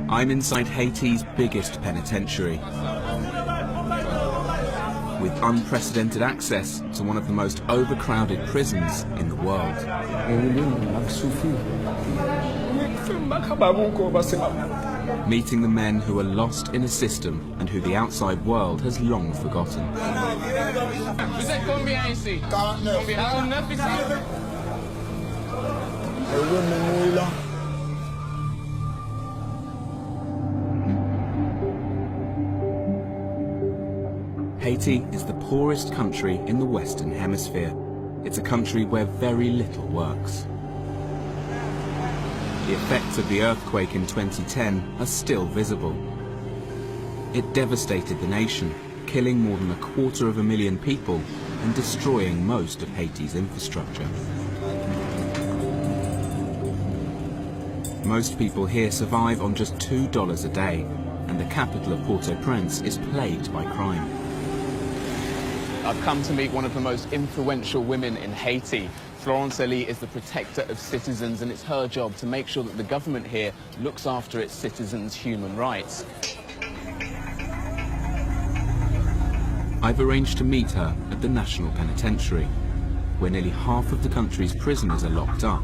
I'm inside Haiti's biggest penitentiary, with unprecedented access to one of the most overcrowded prisons in the world. Meeting the men who are lost in a system and who the outside world has long forgotten. Haiti is the poorest country in the Western Hemisphere. It's a country where very little works. The effects of the earthquake in 2010 are still visible. It devastated the nation, killing more than 250,000 people and destroying most of Haiti's infrastructure. Most people here survive on just $2 a day, and the capital of Port-au-Prince is plagued by crime. I've come to meet one of the most influential women in Haiti. Florence Elie is the protector of citizens, and it's her job to make sure that the government here looks after its citizens' human rights. I've arranged to meet her at the National Penitentiary, where nearly half of the country's prisoners are locked up.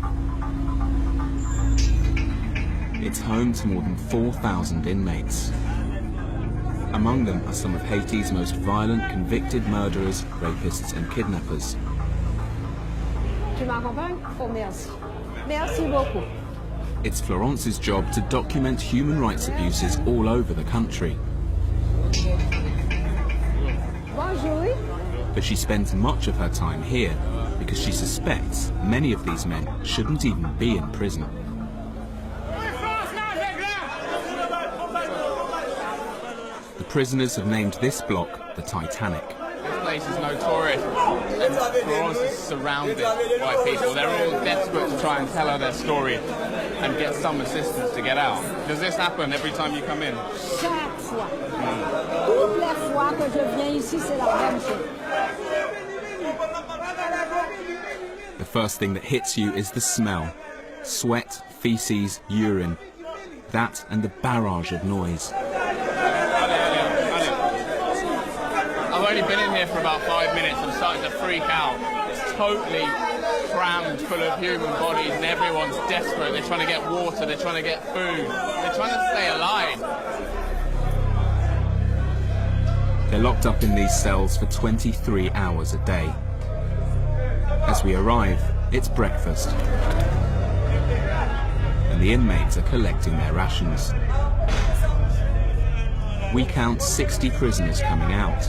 It's home to more than 4,000 inmates. Among them are some of Haiti's most violent convicted murderers, rapists and kidnappers. Tu m'accompagnes? Oh, merci. Merci beaucoup. It's Florence's job to document human rights abuses all over the country. Bonjour. But she spends much of her time here because she suspects many of these men shouldn't even be in prison. The prisoners have named this block the Titanic. This place is notorious, and Florence is surrounded by people. They're all desperate to try and tell her their story and get some assistance to get out. Does this happen every time you come in? Chaque fois. Toutes les fois que je viens ici, c'est la même chose. The first thing that hits you is the smell. Sweat, feces, urine. That and the barrage of noise. I've only been in here for about 5 minutes. I'm starting to freak out. It's totally crammed full of human bodies and everyone's desperate. They're trying to get water, they're trying to get food, they're trying to stay alive. They're locked up in these cells for 23 hours a day. As we arrive, it's breakfast, and the inmates are collecting their rations. We count 60 prisoners coming out.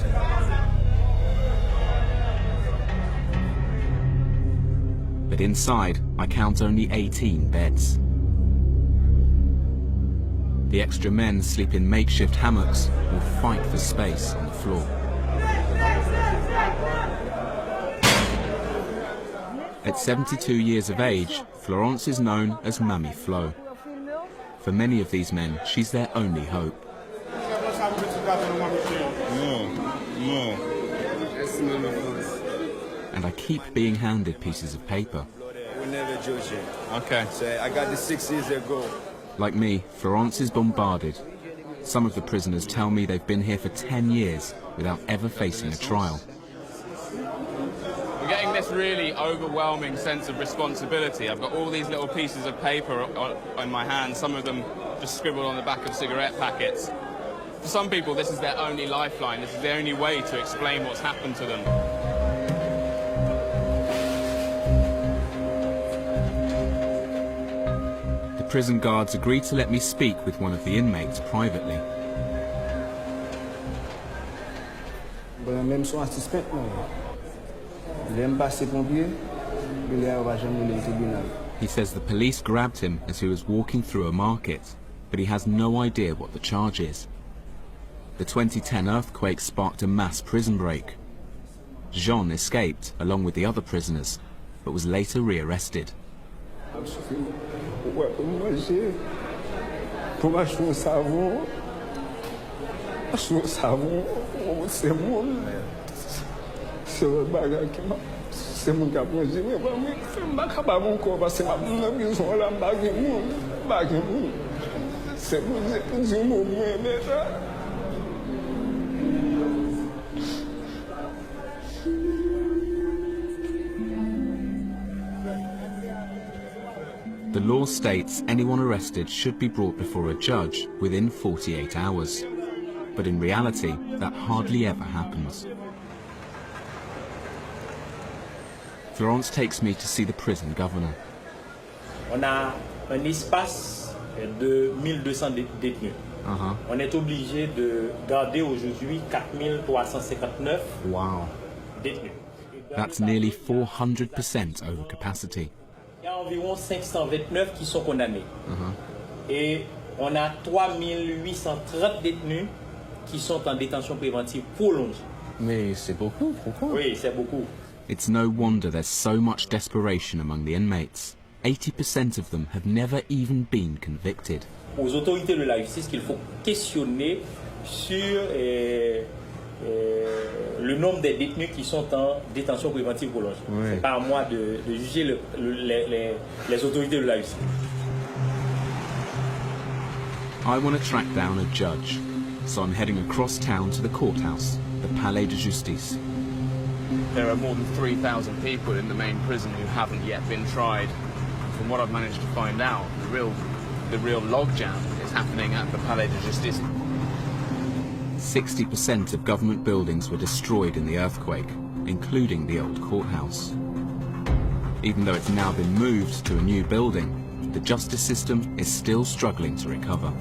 But inside, I count only 18 beds. The extra men sleep in makeshift hammocks or fight for space on the floor. At 72 years of age, Florence is known as Mamie Flo. For many of these men, she's their only hope. And I keep being handed pieces of paper. Okay. So I got this 6 years ago. Like me, Florence is bombarded. Some of the prisoners tell me they've been here for 10 years without ever facing a trial. We're getting this really overwhelming sense of responsibility. I've got all these little pieces of paper in my hand, some of them just scribbled on the back of cigarette packets. For some people, this is their only lifeline. This is the only way to explain what's happened to them. The prison guards agreed to let me speak with one of the inmates privately. He says the police grabbed him as he was walking through a market, but he has no idea what the charge is. The 2010 earthquake sparked a mass prison break. Jean escaped along with the other prisoners, but was later rearrested. C'est pour ça que je me mets là. The law states anyone arrested should be brought before a judge within 48 hours. But in reality, that hardly ever happens. Florence takes me to see the prison governor. On a un espace de 1200 détenus. On est obligé de garder aujourd'hui 4359 Wow. détenus. That's nearly 400% over capacity. Il y a environ 529 qui sont condamnés. Et on a 3830 détenus qui sont en détention préventive prolongée. Mais c'est beaucoup, pourquoi? Oui, c'est beaucoup. It's no wonder there's so much desperation among the inmates. 80% of them have never even been convicted. Aux autorités de la justice qu'il faut questionner sur le nombre des détenus qui sont en détention préventive prolongée. Oui. C'est pas à moi de juger les autorités de la justice. I want to track down a judge, so I'm heading across town to the courthouse, the Palais de Justice. There are more than 3,000 people in the main prison who haven't yet been tried. From what I've managed to find out, the real logjam is happening at the Palais de Justice. 60% of government buildings were destroyed in the earthquake, including the old courthouse. Even though it's now been moved to a new building, the justice system is still struggling to recover.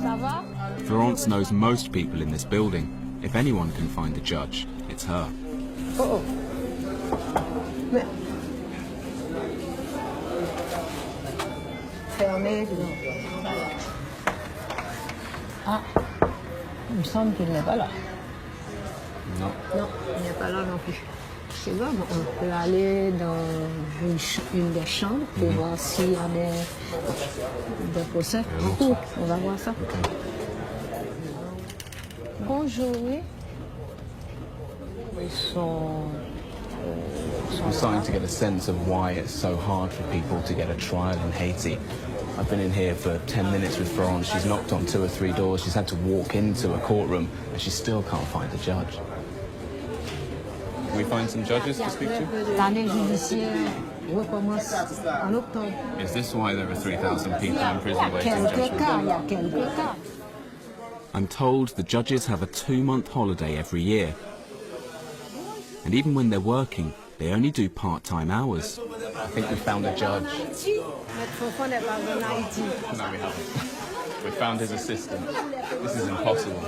Ça va? Florence knows most people in this building. If anyone can find a judge, it's her. Oh, oh. Mais... Fermé, non. Ah, il me semble qu'il n'est pas là. Non. Non, il n'est pas là non plus. C'est bon, on peut aller dans une des chambres pour voir s'il y a des procès en cours. On va voir ça. Bonjour, oui. Ils sont I'm starting to get a sense of why it's so hard for people to get a trial in Haiti. I've been in here for 10 minutes with Florence. She's knocked on 2 or 3 doors. She's had to walk into a courtroom, and she still can't find a judge. Can we find some judges to speak to? L'année judiciaire recommence en octobre. Is this why there are 3,000 people in Il y prison a waiting quelques judgment? cas, il y a quelques cas. I'm told the judges have a 2-month holiday every year. And even when they're working, they only do part-time hours. I think we found a judge. Notre Fofo n'est pas en Haïti. No, we haven't. We found his assistant. This is impossible.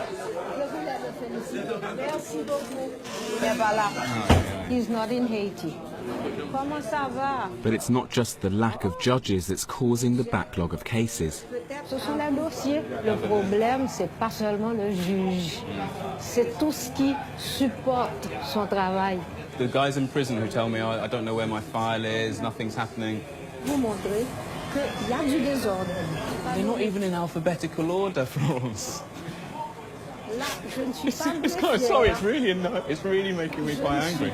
Merci beaucoup. Il n'est pas là. He's not in Haiti. Comment ça va? But it's not just the lack of judges that's causing the backlog of cases. Ce sont les dossiers. Le problème, c'est pas seulement le juge. C'est tout ce qui supporte son travail. The guys in prison who tell me, I don't know where my file is, nothing's happening. Vous montrer qu'il y a du désordre. They're not even in alphabetical order, Florence. Là, je ne suis pas It's kind of, sorry, it's really making me quite angry.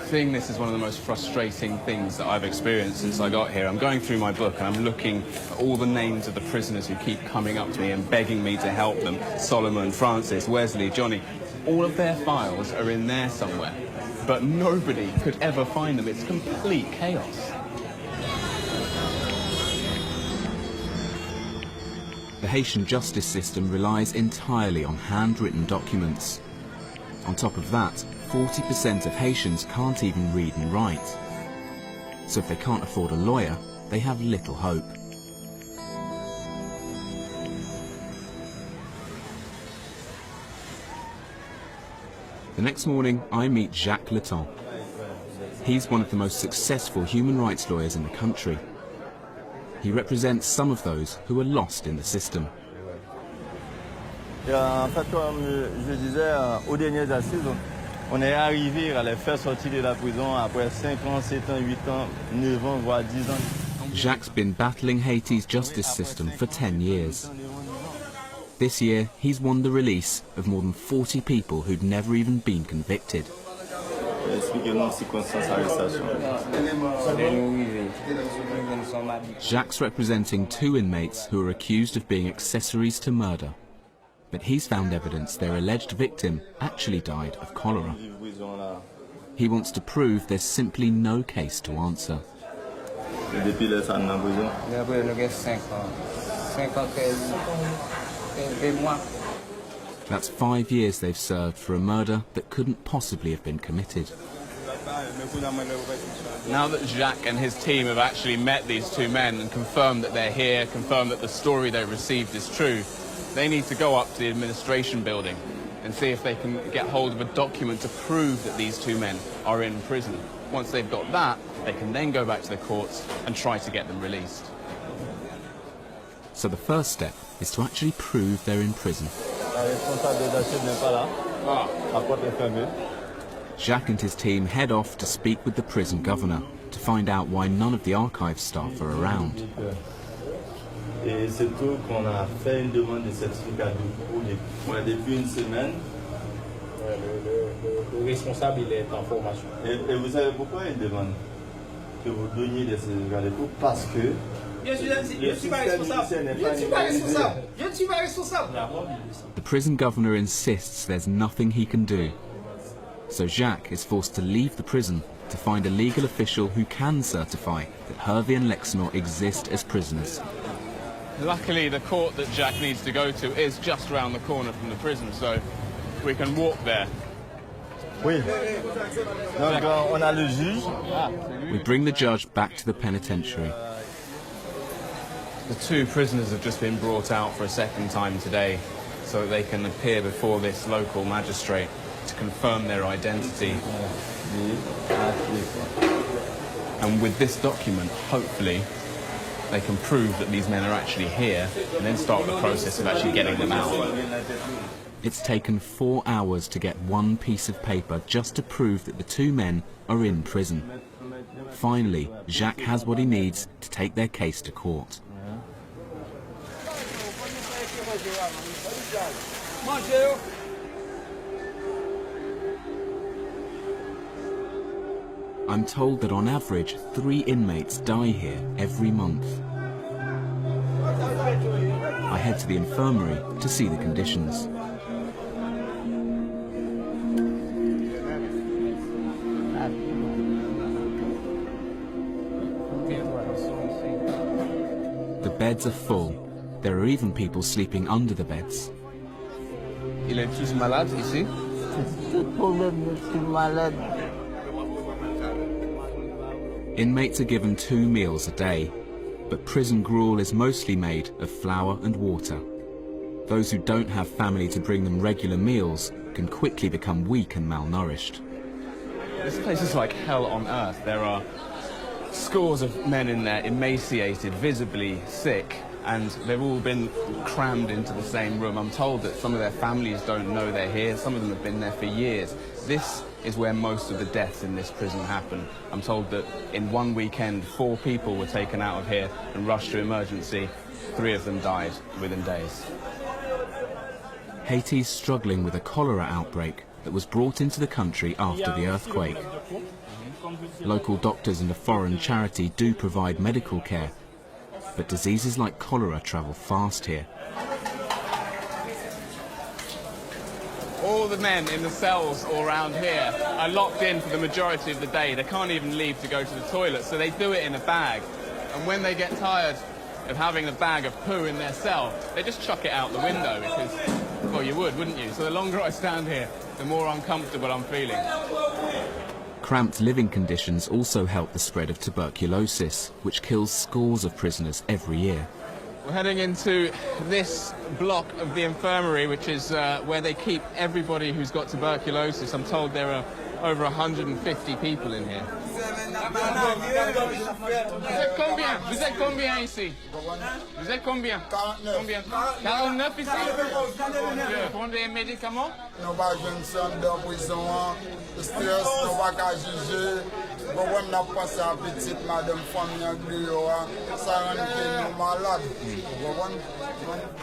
Seeing this is one of the most frustrating things that I've experienced since I got here. I'm going through my book and I'm looking at all the names of the prisoners who keep coming up to me and begging me to help them. Solomon, Francis, Wesley, Johnny. All of their files are in there somewhere, but nobody could ever find them. It's complete chaos. The Haitian justice system relies entirely on handwritten documents. On top of that, 40% of Haitians can't even read and write. So if they can't afford a lawyer, they have little hope. The next morning, I meet Jacques Leton. He's one of the most successful human rights lawyers in the country. He represents some of those who are lost in the system. En fait, comme je disais, aux dernières assises, on est arrivé à les faire sortir de la prison après 5 ans, 7 ans, 8 ans, 9 ans, voire 10 ans. Jacques' been battling Haiti's justice system for 10 years. This year, he's won the release of more than 40 people who'd never even been convicted. Expliquez-nous les circonstances d'arrestation. Jacques representing two inmates who are accused of being accessories to murder. But he's found evidence their alleged victim actually died of cholera. He wants to prove there's simply no case to answer. Depuis les années en prison. Après, nous avons 5 ans. 5 ans, 13 mois. That's 5 years they've served for a murder that couldn't possibly have been committed. Now that Jacques and his team have actually met these two men and confirmed that they're here, confirmed that the story they received is true, they need to go up to the administration building and see if they can get hold of a document to prove that these two men are in prison. Once they've got that, they can then go back to the courts and try to get them released. So the first step is to actually prove they're in prison. Jacques and his team head off to speak with the prison governor to find out why none of the archive staff are around. Et c'est tout qu'on a fait une demande de certificat depuis une semaine. Le responsable, il est en formation. Et vous savez pourquoi il demande que vous donniez des certificats de cours? Parce que Je ne suis pas responsable. The prison governor insists there's nothing he can do. So Jacques is forced to leave the prison to find a legal official who can certify that Hervé and Lexnor exist as prisoners. Luckily, the court that Jacques needs to go to is just around the corner from the prison, so we can walk there. oui. Donc on a le juge. We bring the judge back to the penitentiary. The two prisoners have just been brought out for a second time today so that they can appear before this local magistrate to confirm their identity. And with this document, hopefully, they can prove that these men are actually here and then start the process of actually getting them out. It's taken 4 hours to get one piece of paper just to prove that the two men are in prison. Finally, Jacques has what he needs to take their case to court. I'm told that on average 3 inmates die here every month. I head to the infirmary to see the conditions. The beds are full. There are even people sleeping under the beds. Il est tous malade ici? Inmates are given 2 meals a day, but prison gruel is mostly made of flour and water. Those who don't have family to bring them regular meals can quickly become weak and malnourished. This place is like hell on earth. There are scores of men in there, emaciated, visibly sick, and they've all been crammed into the same room. I'm told that some of their families don't know they're here. Some of them have been there for years. This is where most of the deaths in this prison happen. I'm told that in one weekend, 4 people were taken out of here and rushed to emergency. 3 of them died within days. Haiti's struggling with a cholera outbreak that was brought into the country after the earthquake. Local doctors and a foreign charity do provide medical care, but diseases like cholera travel fast here. All the men in the cells all around here are locked in for the majority of the day. They can't even leave to go to the toilet, so they do it in a bag. And when they get tired of having a bag of poo in their cell, they just chuck it out the window because, well, you would, wouldn't you? So the longer I stand here, the more uncomfortable I'm feeling. Cramped living conditions also help the spread of tuberculosis, which kills scores of prisoners every year. We're heading into this block of the infirmary, which is where they keep everybody who's got tuberculosis. I'm told there are over 150 people in here. Vous êtes combien ici? Vous êtes combien? 49. 49 ici? Vous prenez des médicaments? Nous pas jeunes sommes de prison, stress, nous pas qu'à juger,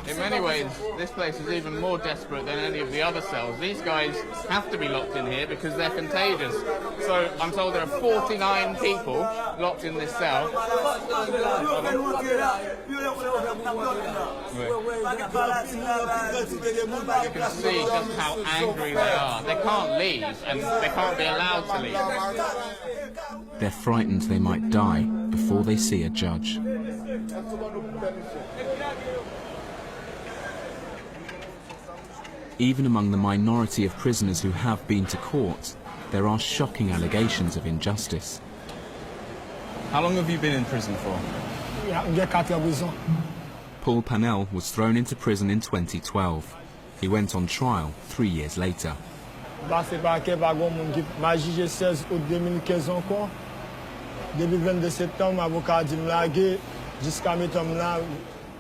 In many ways, this place is even more desperate than any of the other cells. These guys have to be locked in here because they're contagious. So I'm told there are 49 people locked in this cell. You can see just how angry they are. They can't leave, and they can't be allowed to leave. They're frightened they might die before they see a judge. Even among the minority of prisoners who have been to court, there are shocking allegations of injustice. How long have you been in prison for? Paul Panel was thrown into prison in 2012. He went on trial 3 years later.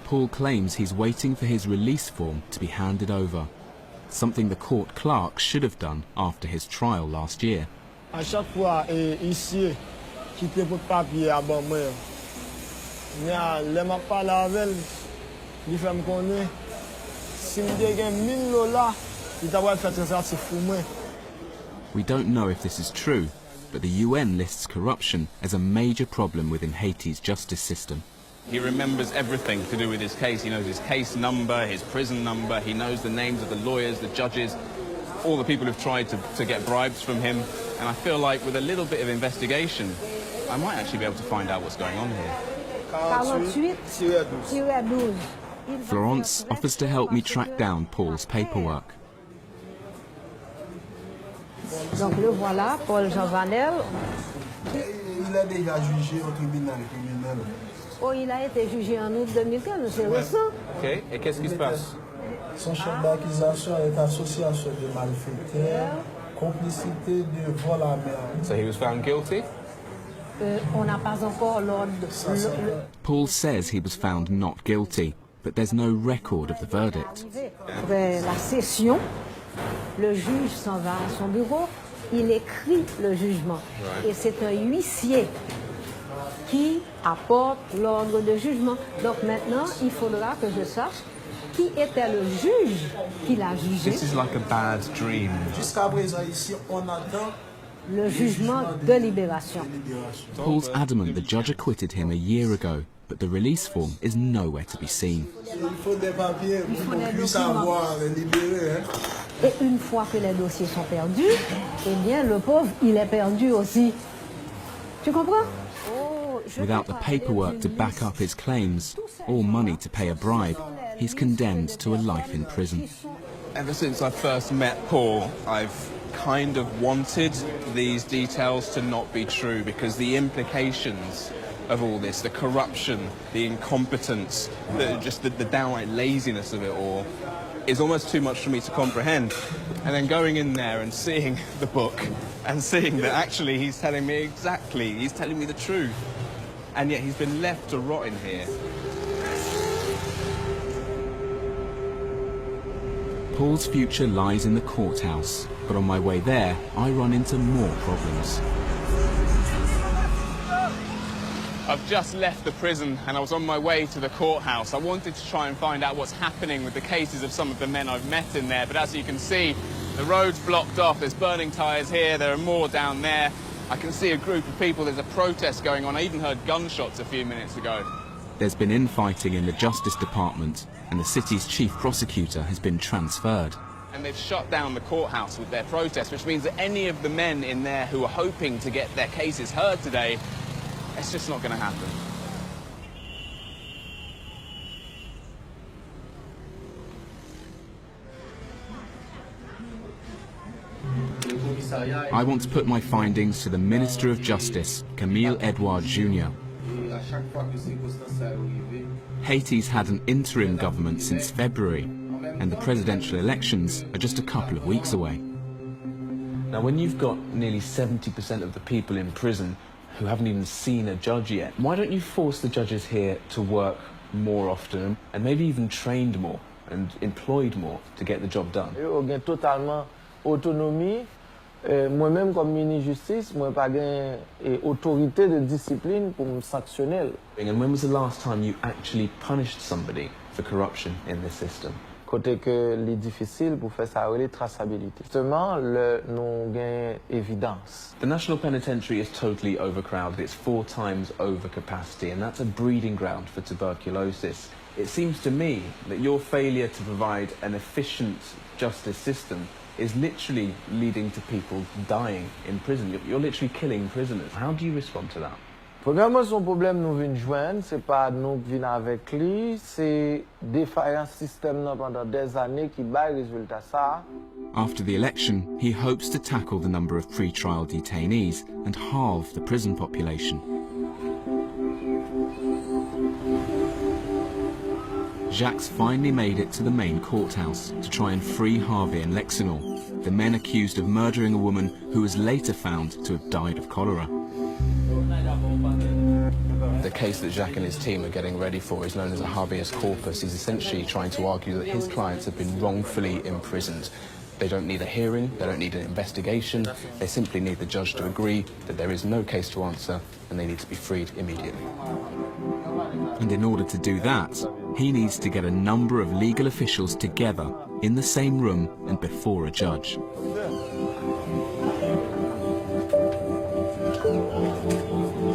Paul claims he's waiting for his release form to be handed over, something the court clerk should have done after his trial last year. We don't know if this is true, but the UN lists corruption as a major problem within Haiti's justice system. He remembers everything to do with his case. He knows his case number, his prison number, he knows the names of the lawyers, the judges, all the people who've tried to get bribes from him. And I feel like with a little bit of investigation, I might actually be able to find out what's going on here. Florence offers to help me track down Paul's paperwork. Donc le voilà, Paul Jean Vanel. Il est déjà jugé au tribunal criminel. Oh, il a été jugé en août 2015, c'est récent. Ok, et qu'est-ce qui se passe? Son chef d'accusation est association de malfaiteurs, complicité de vol à main. So he was found guilty? On n'a pas encore l'ordre. Paul says he was found not guilty, but there's no record of the verdict. Après la session, le juge s'en va à son bureau, il écrit le jugement. Et c'est un huissier qui apporte l'ordre de jugement. Donc maintenant, il faudra que je sache qui était le juge qui l'a jugé. This is like a bad dream. Jusqu'à présent, ici, on attend Le jugement de libération. Paul's adamant the judge acquitted him a year ago, but the release form is nowhere to be seen. Il faut des papiers pour qu'on puisse avoir libéré. Et une fois que les dossiers sont perdus, eh bien, le pauvre, il est perdu aussi. Tu comprends? Without the paperwork to back up his claims, or money to pay a bribe, he's condemned to a life in prison. Ever since I first met Paul, I've kind of wanted these details to not be true because the implications of all this, the corruption, the incompetence, the downright laziness of it all, is almost too much for me to comprehend. And then going in there and seeing the book and seeing that actually he's telling me he's telling me the truth. And yet he's been left to rot in here. Paul's future lies in the courthouse, but on my way there, I run into more problems. I've just left the prison and I was on my way to the courthouse. I wanted to try and find out what's happening with the cases of some of the men I've met in there, but as you can see, the road's blocked off. There's burning tyres here, there are more down there. I can see a group of people, there's a protest going on. I even heard gunshots a few minutes ago. There's been infighting in the Justice Department, and the city's chief prosecutor has been transferred. And they've shut down the courthouse with their protest, which means that any of the men in there who are hoping to get their cases heard today, it's just not going to happen. I want to put my findings to the Minister of Justice, Camille Edouard Jr. Haiti's had an interim government since February, and the presidential elections are just a couple of weeks away. Now, when you've got nearly 70% of the people in prison who haven't even seen a judge yet, why don't you force the judges here to work more often and maybe even trained more and employed more to get the job done? Ils ont totalement autonomie Moi-même, comme mini-justice, moi pas gain autorité de discipline pour me sanctionner. And when was the last time you actually punished somebody for corruption in this system? Côté que les difficile pour faire ça, les traçabilité. Justement, nous gain évidence. The National Penitentiary is totally overcrowded. It's 4 times over capacity, and that's a breeding ground for tuberculosis. It seems to me that your failure to provide an efficient justice system is literally leading to people dying in prison. You're literally killing prisoners. How do you respond to that? Premièrement, son problème nous vient joindre, c'est pas nous qui venons avec lui, c'est défaillance système pendant des années qui baille résultat ça. After the election, he hopes to tackle the number of pre-trial detainees and halve the prison population. Jacques finally made it to the main courthouse to try and free Harvey and Lexinor, the men accused of murdering a woman who was later found to have died of cholera. The case that Jacques and his team are getting ready for is known as a habeas corpus. He's essentially trying to argue that his clients have been wrongfully imprisoned. They don't need a hearing, they don't need an investigation, they simply need the judge to agree that there is no case to answer and they need to be freed immediately. And in order to do that, he needs to get a number of legal officials together in the same room and before a judge.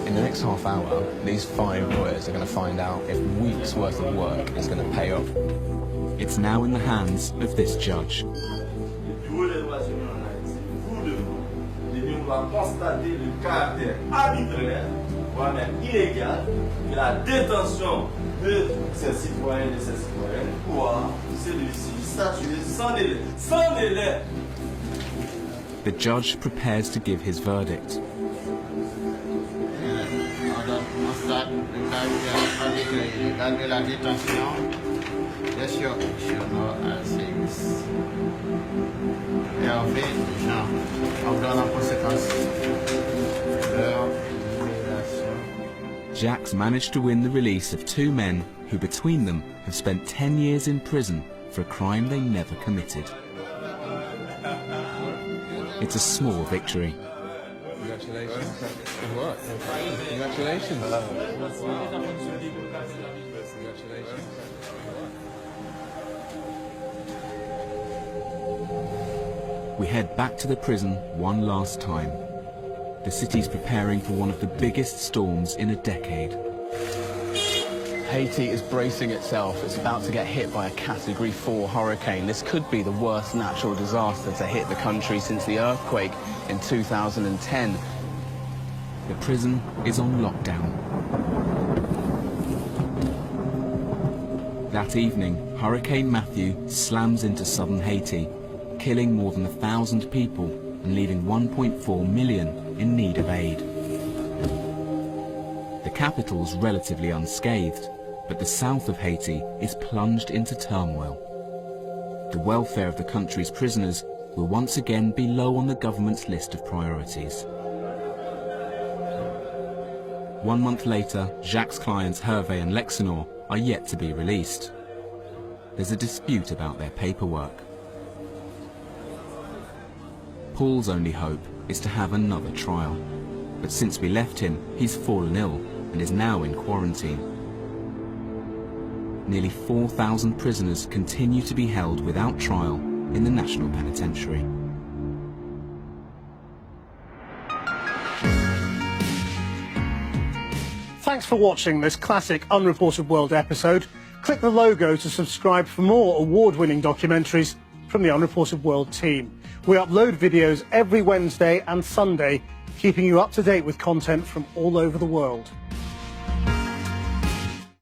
In the next half hour, these 5 lawyers are going to find out if weeks' worth of work is going to pay off. It's now in the hands of this judge. Constater le caractère arbitraire, voire même illégal, de la détention de ces citoyens et de ces citoyennes pour celui-ci statuer sans délai. Sans délai! The judge prepares to give his verdict. La détention, bien sûr, et en fait, on donne en conséquence leur libération. Jacques managed to win the release of 2 men who between them have spent 10 years in prison for a crime they never committed. It's a small victory. Congratulations. Good work. Congratulations. Congratulations. We head back to the prison one last time. The city's preparing for one of the biggest storms in a decade. Haiti is bracing itself. It's about to get hit by a Category 4 hurricane. This could be the worst natural disaster to hit the country since the earthquake in 2010. The prison is on lockdown. That evening, Hurricane Matthew slams into southern Haiti, killing more than 1,000 people and leaving 1.4 million in need of aid. The capital's relatively unscathed, but the south of Haiti is plunged into turmoil. The welfare of the country's prisoners will once again be low on the government's list of priorities. 1 month later, Jacques' clients Hervé and Lexinor are yet to be released. There's a dispute about their paperwork. Paul's only hope is to have another trial, but since we left him, he's fallen ill and is now in quarantine. Nearly 4,000 prisoners continue to be held without trial in the National Penitentiary. Thanks for watching this classic Unreported World episode. Click the logo to subscribe for more award-winning documentaries from the Unreported World team. We upload videos every Wednesday and Sunday, keeping you up to date with content from all over the world.